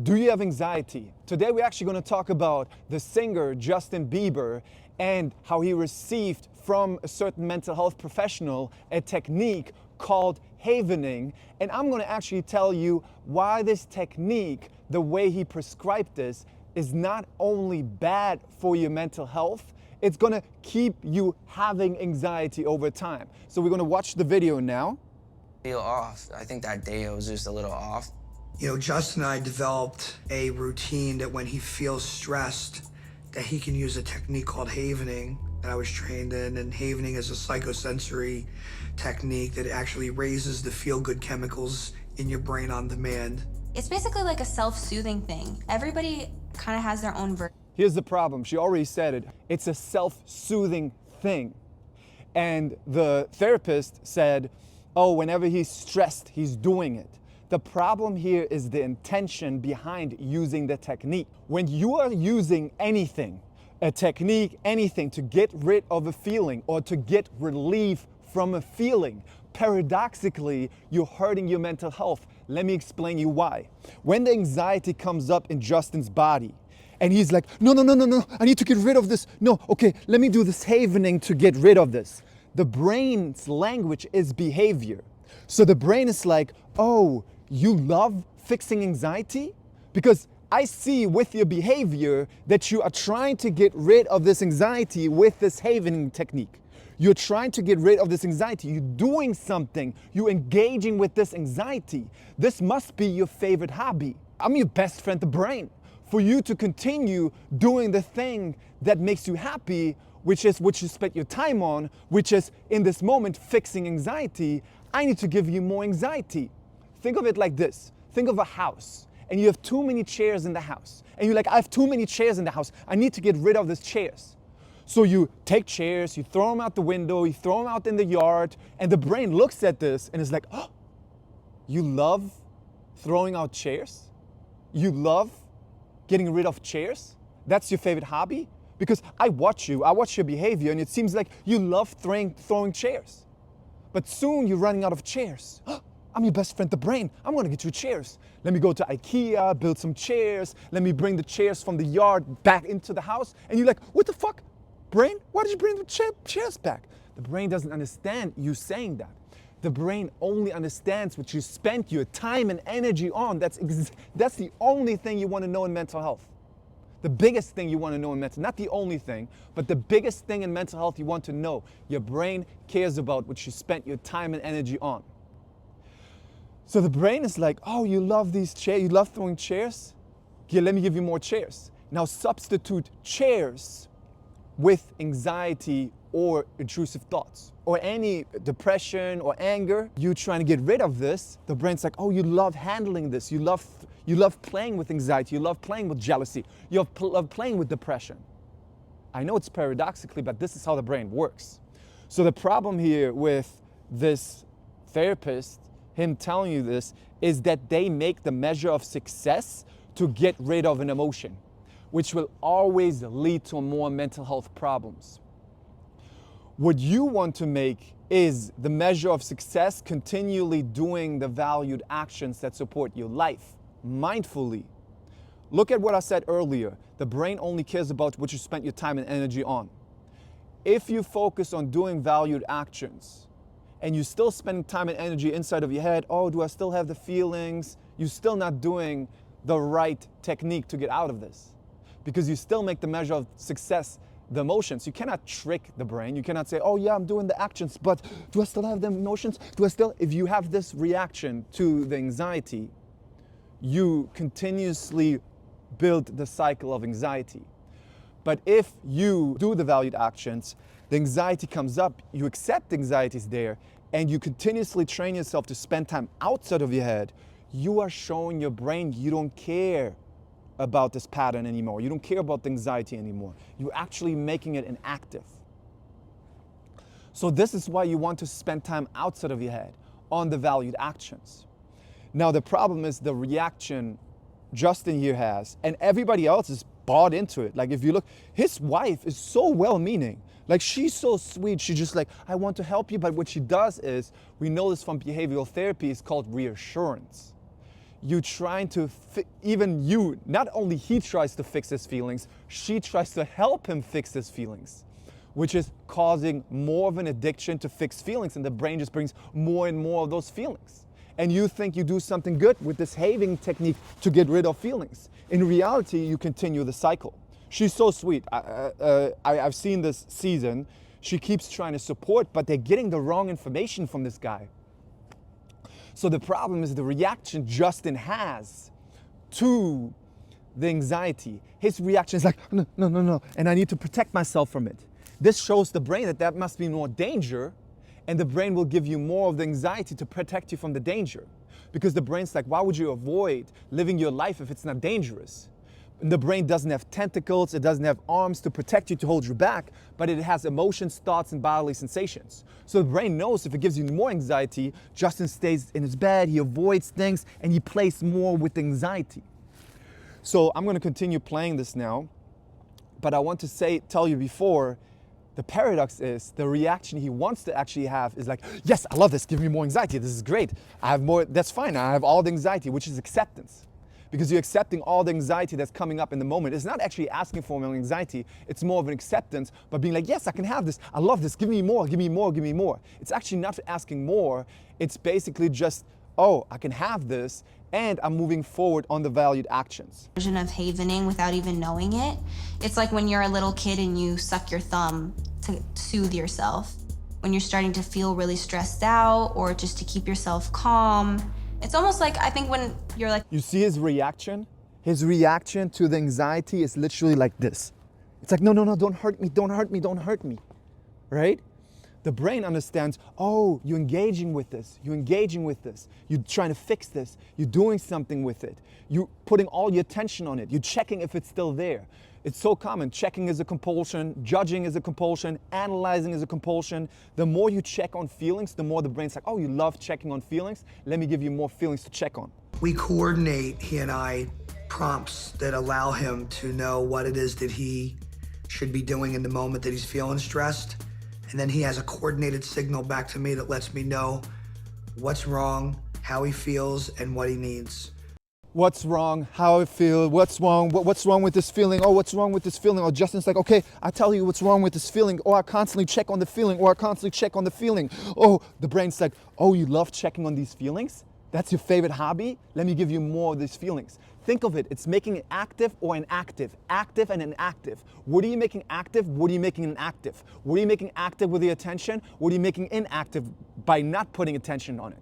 Do you have anxiety? Today we're actually going to talk about the singer Justin Bieber and how he received from a certain mental health professional a technique called Haymaning. And I'm going to actually tell you why this technique, the way he prescribed this, is not only bad for your mental health, it's going to keep you having anxiety over time. So we're going to watch the video now. Feel off. I think that day I was just a little off. You know, Justin and I developed a routine that when he feels stressed, that he can use a technique called Haymaning that I was trained in. And Haymaning is a psychosensory technique that actually raises the feel-good chemicals in your brain on demand. It's basically like a self-soothing thing. Everybody kind of has their own version. Here's the problem. She already said it. It's a self-soothing thing. And the therapist said, oh, whenever he's stressed, he's doing it. The problem here is the intention behind using the technique. When you are using anything, a technique, anything to get rid of a feeling or to get relief from a feeling, paradoxically, you're hurting your mental health. Let me explain you why. When the anxiety comes up in Justin's body, and he's like, no, I need to get rid of this. No, okay, let me do this Haymaning to get rid of this. The brain's language is behavior. So the brain is like, oh, you love fixing anxiety? Because I see with your behavior that you are trying to get rid of this anxiety with this Haymaning technique. You're trying to get rid of this anxiety. You're doing something. You're engaging with this anxiety. This must be your favorite hobby. I'm your best friend, the brain. For you to continue doing the thing that makes you happy, which is what you spend your time on, which is in this moment fixing anxiety, I need to give you more anxiety. Think of it like this. Think of a house and you have too many chairs in the house. And you're like, I have too many chairs in the house. I need to get rid of these chairs. So you take chairs, you throw them out the window, you throw them out in the yard, and the brain looks at this and is like, oh, you love throwing out chairs? You love getting rid of chairs? That's your favorite hobby? Because I watch your behavior, and it seems like you love throwing chairs. But soon you're running out of chairs. I'm your best friend, the brain. I'm gonna get you chairs. Let me go to IKEA, build some chairs. Let me bring the chairs from the yard back into the house. And you're like, what the fuck? Brain, why did you bring the chairs back? The brain doesn't understand you saying that. The brain only understands what you spent your time and energy on. That's the only thing you want to know in mental health. The biggest thing you want to know in mental, not the only thing, but the biggest thing in mental health you want to know. Your brain cares about what you spent your time and energy on. So the brain is like, oh, you love these chairs, you love throwing chairs? Here, let me give you more chairs. Now substitute chairs with anxiety or intrusive thoughts or any depression or anger. You trying to get rid of this, the brain's like, oh, you love handling this. You love playing with anxiety. You love playing with jealousy. You love playing with depression. I know it's paradoxically, but this is how the brain works. So the problem here with this therapist, him telling you this, is that they make the measure of success to get rid of an emotion, which will always lead to more mental health problems. What you want to make is the measure of success continually doing the valued actions that support your life, mindfully. Look at what I said earlier. The brain only cares about what you spent your time and energy on. If you focus on doing valued actions and you're still spending time and energy inside of your head, oh, do I still have the feelings? You're still not doing the right technique to get out of this. Because you still make the measure of success the emotions. You cannot trick the brain. You cannot say, oh yeah, I'm doing the actions, but do I still have the emotions? If you have this reaction to the anxiety, you continuously build the cycle of anxiety. But if you do the valued actions, the anxiety comes up, you accept anxiety is there, and you continuously train yourself to spend time outside of your head, you are showing your brain you don't care about this pattern anymore. You don't care about the anxiety anymore. You're actually making it inactive. So this is why you want to spend time outside of your head on the valued actions. Now the problem is the reaction Justin here has, and everybody else is bought into it. Like if you look, his wife is so well-meaning. Like she's so sweet. She's just like, I want to help you. But what she does is, we know this from behavioral therapy, is called reassurance. you trying to, even you, not only he tries to fix his feelings, she tries to help him fix his feelings, which is causing more of an addiction to fixed feelings, and the brain just brings more and more of those feelings. And you think you do something good with this Hayman technique to get rid of feelings. In reality, you continue the cycle. She's so sweet. I've seen this season. She keeps trying to support, but they're getting the wrong information from this guy. So the problem is the reaction Justin has to the anxiety. His reaction is like, no, no, no, no, and I need to protect myself from it. This shows the brain that must be more danger, and the brain will give you more of the anxiety to protect you from the danger. Because the brain's like, why would you avoid living your life if it's not dangerous? And the brain doesn't have tentacles, it doesn't have arms to protect you, to hold you back, but it has emotions, thoughts, and bodily sensations. So the brain knows if it gives you more anxiety, Justin stays in his bed, he avoids things, and he plays more with anxiety. So I'm gonna continue playing this now, but I want to tell you before, the paradox is the reaction he wants to actually have is like, yes, I love this, give me more anxiety, this is great. I have more, that's fine, I have all the anxiety, which is acceptance. Because you're accepting all the anxiety that's coming up in the moment. It's not actually asking for more anxiety, it's more of an acceptance, but being like, yes, I can have this, I love this, give me more, give me more, give me more. It's actually not asking more, it's basically just, oh, I can have this, and I'm moving forward on the valued actions. Version of havening without even knowing it. It's like when you're a little kid and you suck your thumb to soothe yourself. When you're starting to feel really stressed out or just to keep yourself calm. It's almost like, I think when you're like... You see his reaction? His reaction to the anxiety is literally like this. It's like, no, no, no, don't hurt me, don't hurt me, don't hurt me, right? The brain understands, oh, you're engaging with this, you're engaging with this, you're trying to fix this, you're doing something with it, you're putting all your attention on it, you're checking if it's still there. It's so common, checking is a compulsion, judging is a compulsion, analyzing is a compulsion. The more you check on feelings, the more the brain's like, oh, you love checking on feelings, let me give you more feelings to check on. We coordinate, he and I, prompts that allow him to know what it is that he should be doing in the moment that he's feeling stressed. And then he has a coordinated signal back to me that lets me know what's wrong, how he feels, and what he needs. What's wrong, how I feel, what's wrong with this feeling, oh, what's wrong with this feeling? Or Justin's like, okay, I tell you what's wrong with this feeling, or I constantly check on the feeling, or I constantly check on the feeling. Oh, the brain's like, oh, you love checking on these feelings? That's your favorite hobby? Let me give you more of these feelings. Think of it, it's making it active or inactive, active and inactive. What are you making active? What are you making inactive? What are you making active with your attention? What are you making inactive by not putting attention on it?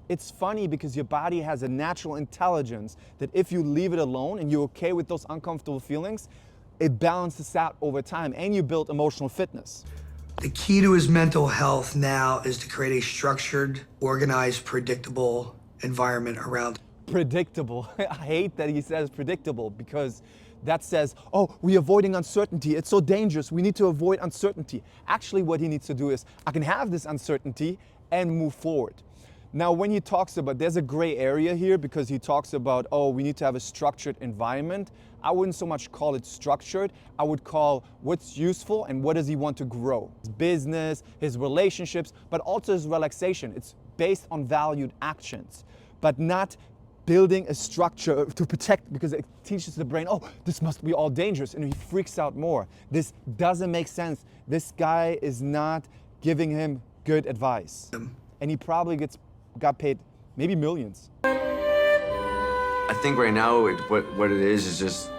It's funny because your body has a natural intelligence that if you leave it alone and you're okay with those uncomfortable feelings, it balances out over time and you build emotional fitness. The key to his mental health now is to create a structured, organized, predictable environment around. Predictable. I hate that he says predictable because that says, oh, we're avoiding uncertainty. It's so dangerous. We need to avoid uncertainty. Actually, what he needs to do is, I can have this uncertainty and move forward. Now, when he talks about, there's a gray area here because he talks about, oh, we need to have a structured environment. I wouldn't so much call it structured. I would call what's useful and what does he want to grow. His business, his relationships, but also his relaxation. It's based on valued actions, but not building a structure to protect, because it teaches the brain, oh, this must be all dangerous, and he freaks out more. This doesn't make sense. This guy is not giving him good advice. And he probably got paid maybe millions. I think right now what it is just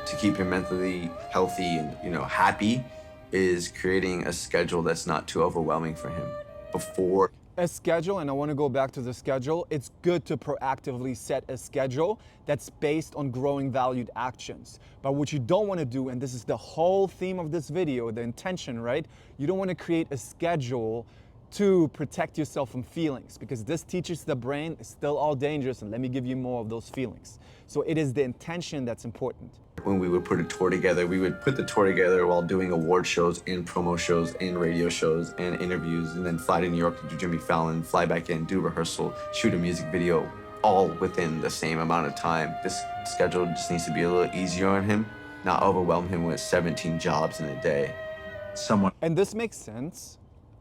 to keep him mentally healthy and happy is creating a schedule that's not too overwhelming for him before. A schedule, and I want to go back to the schedule, it's good to proactively set a schedule that's based on growing valued actions. But what you don't want to do, and this is the whole theme of this video, the intention, right? You don't want to create a schedule to protect yourself from feelings, because this teaches the brain it's still all dangerous and let me give you more of those feelings. So it is the intention that's important. When we would put a tour together, we would put the tour together while doing award shows and promo shows and radio shows and interviews, and then fly to New York to do Jimmy Fallon, fly back in, do rehearsal, shoot a music video, all within the same amount of time. This schedule just needs to be a little easier on him, not overwhelm him with 17 jobs in a day. And this makes sense,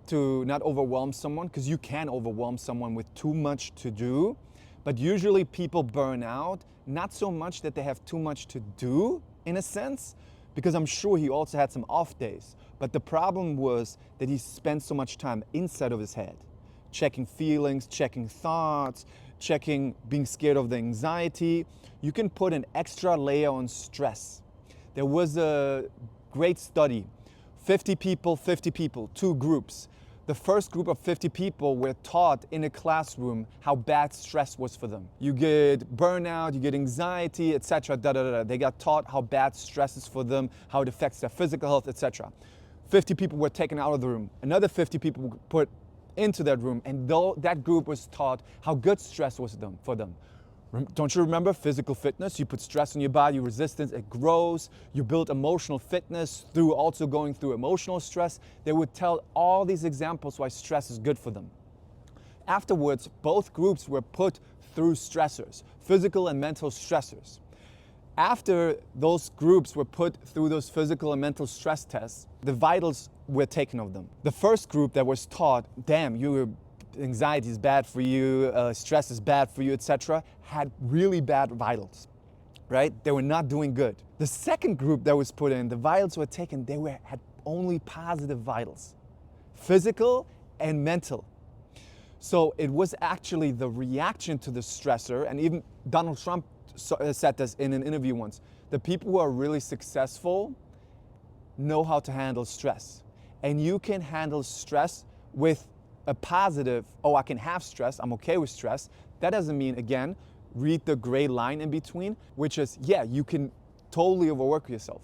to not overwhelm someone, because you can overwhelm someone with too much to do, But usually people burn out, not so much that they have too much to do, in a sense, because I'm sure he also had some off days. But the problem was that he spent so much time inside of his head, checking feelings, checking thoughts, checking being scared of the anxiety. You can put an extra layer on stress. There was a great study, 50 people, 2 groups. The first group of 50 people were taught in a classroom how bad stress was for them. You get burnout, you get anxiety, etc. They got taught how bad stress is for them, how it affects their physical health, etc. 50 people were taken out of the room. Another 50 people were put into that room, and that group was taught how good stress was for them. Don't you remember physical fitness? You put stress on your body, resistance, it grows. You build emotional fitness through also going through emotional stress. They would tell all these examples why stress is good for them. Afterwards, both groups were put through stressors, physical and mental stressors. After those groups were put through those physical and mental stress tests, the vitals were taken of them. The first group that was taught, damn, anxiety is bad for you, stress is bad for you, etc., had really bad vitals, right? They were not doing good. The second group that was put in, the vitals were taken, had only positive vitals, physical and mental. So it was actually the reaction to the stressor, and even Donald Trump said this in an interview once, the people who are really successful know how to handle stress. And you can handle stress with a positive, oh, I can have stress, I'm okay with stress. That doesn't mean, again, read the gray line in between, which is, yeah, you can totally overwork yourself.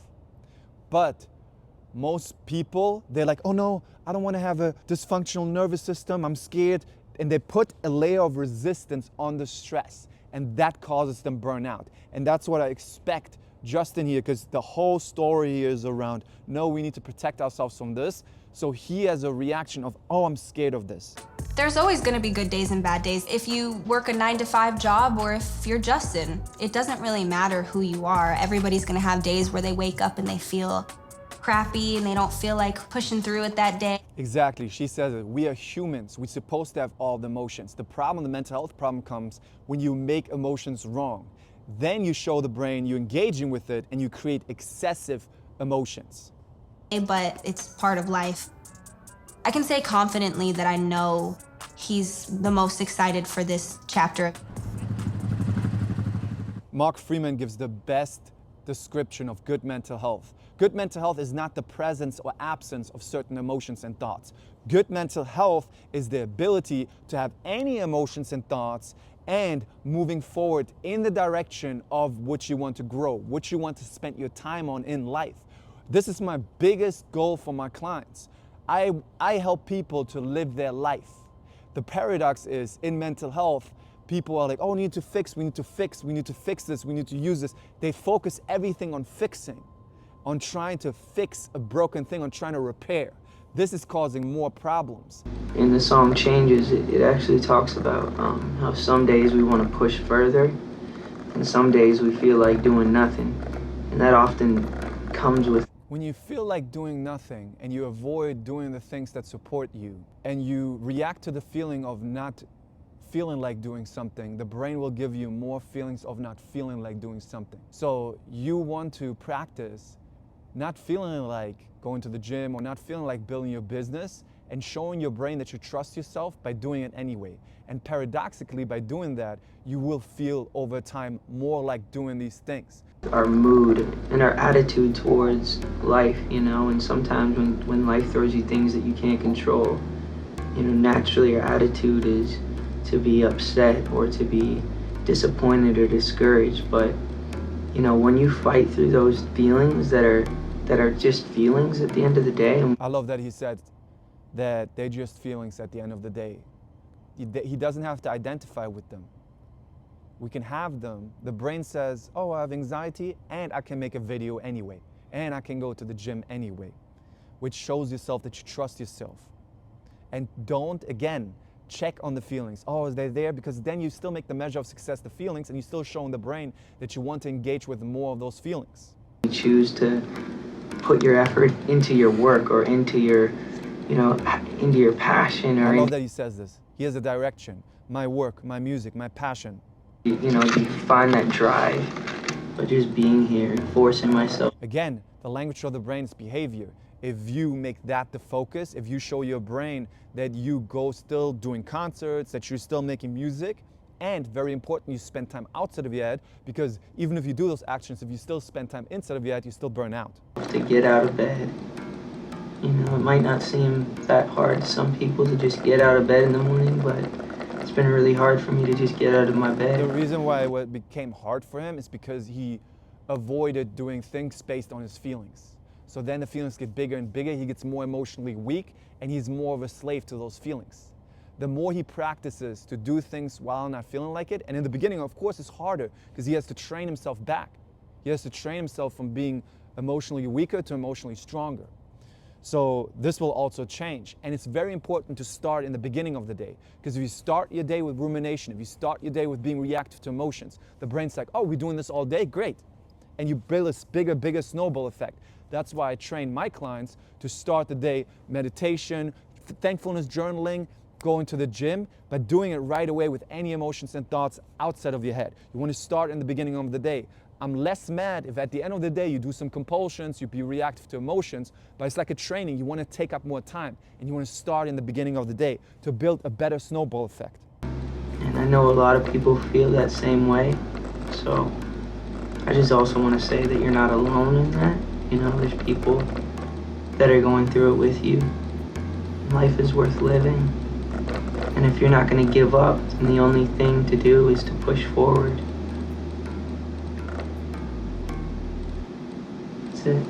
But most people, they're like, oh no, I don't want to have a dysfunctional nervous system, I'm scared. And they put a layer of resistance on the stress, and that causes them burnout. And that's what I expect Justin here, because the whole story here is around, no, we need to protect ourselves from this. So he has a reaction of, oh, I'm scared of this. There's always gonna be good days and bad days. If you work a 9-to-5 job or if you're Justin, it doesn't really matter who you are. Everybody's gonna have days where they wake up and they feel crappy and they don't feel like pushing through it that day. Exactly, she says it. We are humans. We're supposed to have all the emotions. The problem, the mental health problem comes when you make emotions wrong. Then you show the brain you're engaging with it and you create excessive emotions. But it's part of life. I can say confidently that I know he's the most excited for this chapter. Mark Freeman gives the best description of good mental health. Good mental health is not the presence or absence of certain emotions and thoughts. Good mental health is the ability to have any emotions and thoughts and moving forward in the direction of what you want to grow, what you want to spend your time on in life. This is my biggest goal for my clients. I help people to live their life. The paradox is in mental health, people are like, oh, we need to fix this, we need to use this. They focus everything on fixing, on trying to fix a broken thing, on trying to repair. This is causing more problems. In the song Changes, it actually talks about how some days we want to push further and some days we feel like doing nothing. And that often comes with when you feel like doing nothing and you avoid doing the things that support you and you react to the feeling of not feeling like doing something, the brain will give you more feelings of not feeling like doing something. So you want to practice not feeling like going to the gym or not feeling like building your business and showing your brain that you trust yourself by doing it anyway. And paradoxically, by doing that, you will feel over time more like doing these things. Our mood and our attitude towards life, you know, and sometimes when life throws you things that you can't control, you know, naturally your attitude is to be upset or to be disappointed or discouraged. But, you know, when you fight through those feelings that are just feelings at the end of the day. I love that he said that they're just feelings at the end of the day. He doesn't have to identify with them. We can have them. The brain says, oh, I have anxiety and I can make a video anyway. And I can go to the gym anyway. Which shows yourself that you trust yourself. And don't, again, check on the feelings. Oh, is they there? Because then you still make the measure of success the feelings and you're still showing the brain that you want to engage with more of those feelings. You choose to put your effort into your work or into your, you know, into your passion. Or I love that he says this. He has a direction. My work, my music, my passion. You know, you find that drive, but just being here and forcing myself. Again, the language of the brain is behavior. If you make that the focus, if you show your brain that you go still doing concerts, that you're still making music, and very important, you spend time outside of your head, because even if you do those actions, if you still spend time inside of your head, you still burn out. To get out of bed. You know, it might not seem that hard to some people to just get out of bed in the morning, but it's been really hard for me to just get out of my bed. The reason why it became hard for him is because he avoided doing things based on his feelings. So then the feelings get bigger and bigger, he gets more emotionally weak, and he's more of a slave to those feelings. The more he practices to do things while not feeling like it, and in the beginning, of course, it's harder because he has to train himself back. He has to train himself from being emotionally weaker to emotionally stronger. So this will also change. And it's very important to start in the beginning of the day, because if you start your day with rumination, if you start your day with being reactive to emotions, the brain's like, oh, we're doing this all day, great. And you build this bigger snowball effect. That's why I train my clients to start the day meditation, thankfulness journaling, going to the gym, but doing it right away with any emotions and thoughts outside of your head. You want to start in the beginning of the day. I'm less mad if at the end of the day you do some compulsions, you be reactive to emotions, but it's like a training. You want to take up more time, and you want to start in the beginning of the day to build a better snowball effect. And I know a lot of people feel that same way, so I just also want to say that you're not alone in that. You know, there's people that are going through it with you. Life is worth living. And if you're not going to give up, then the only thing to do is to push forward. That's it.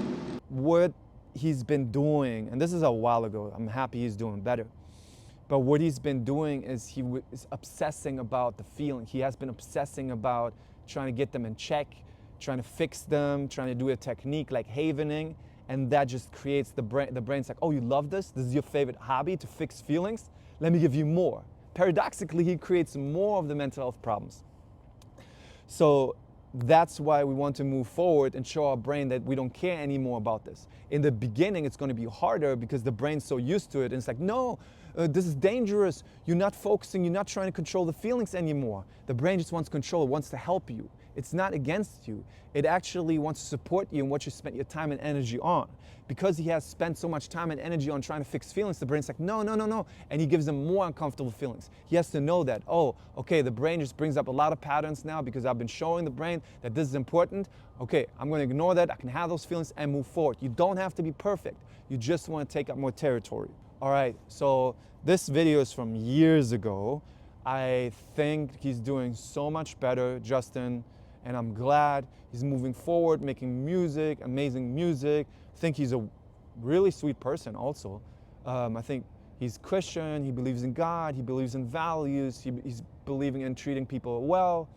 What he's been doing, and this is a while ago, I'm happy he's doing better, but what he's been doing is he is obsessing about the feeling. He has been obsessing about trying to get them in check, trying to fix them, trying to do a technique like havening, and that just creates the brain's like, oh, you love this? This is your favorite hobby, to fix feelings? Let me give you more. Paradoxically, he creates more of the mental health problems. So that's why we want to move forward and show our brain that we don't care anymore about this. In the beginning, it's going to be harder because the brain's so used to it, and it's like, no, this is dangerous. You're not focusing, you're not trying to control the feelings anymore. The brain just wants control, it wants to help you. It's not against you. It actually wants to support you in what you spent your time and energy on. Because he has spent so much time and energy on trying to fix feelings, the brain's like, no, no, no, no. And he gives them more uncomfortable feelings. He has to know that, oh, okay, the brain just brings up a lot of patterns now because I've been showing the brain that this is important. Okay, I'm going to ignore that. I can have those feelings and move forward. You don't have to be perfect. You just want to take up more territory. All right, so this video is from years ago. I think he's doing so much better, Justin, and I'm glad he's moving forward, making music, amazing music. I think he's a really sweet person also. I think he's Christian, he believes in God, he believes in values, he's believing in treating people well.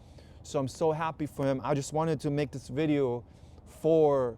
So I'm so happy for him. I just wanted to make this video for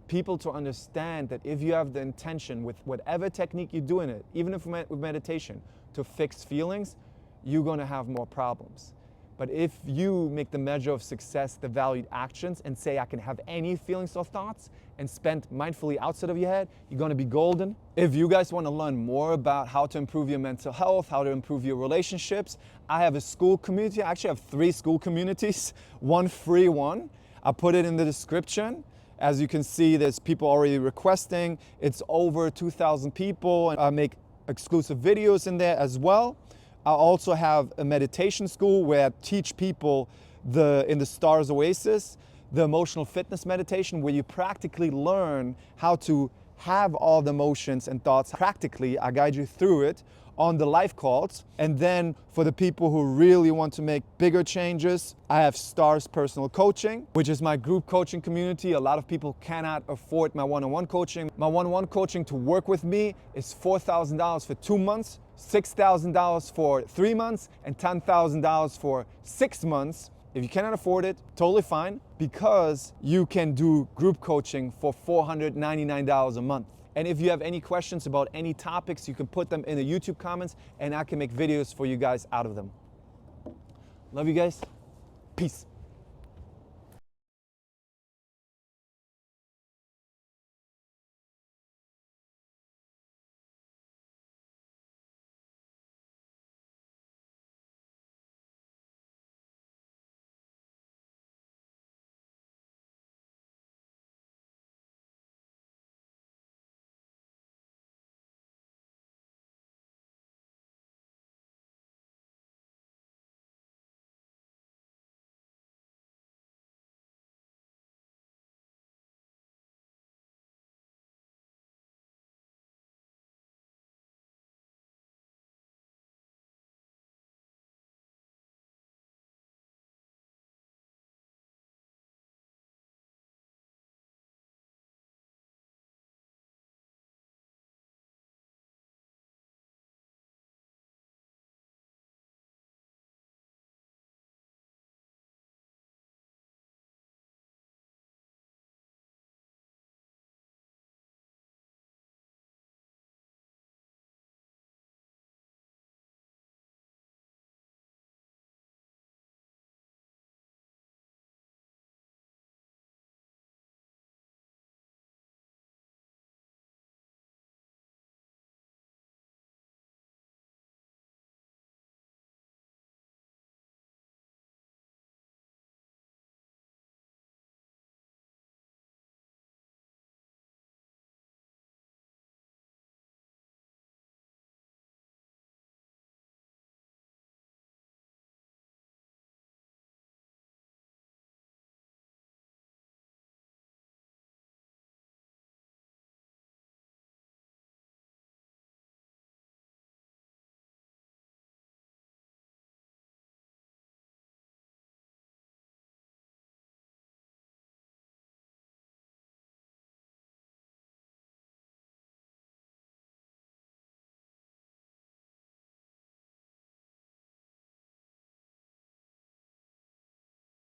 people to understand that if you have the intention with whatever technique you do in it, even if with meditation, to fix feelings, you're gonna have more problems. But if you make the measure of success the valued actions and say, I can have any feelings or thoughts and spend mindfully outside of your head, you're gonna be golden. If you guys wanna learn more about how to improve your mental health, how to improve your relationships, I have a school community. I actually have 3 school communities, one free one. I'll put it in the description. As you can see, there's people already requesting. It's over 2,000 people, and I make exclusive videos in there as well. I also have a meditation school where I teach people in the Stars Oasis, the emotional fitness meditation, where you practically learn how to have all the emotions and thoughts. Practically, I guide you through it on the life calls. And then for the people who really want to make bigger changes, I have Stars Personal Coaching, which is my group coaching community. A lot of people cannot afford my one-on-one coaching. My one-on-one coaching to work with me is $4,000 for 2 months, $6,000 for 3 months, and $10,000 for 6 months. If you cannot afford it, totally fine, because you can do group coaching for $499 a month. And if you have any questions about any topics, you can put them in the YouTube comments and I can make videos for you guys out of them. Love you guys. Peace.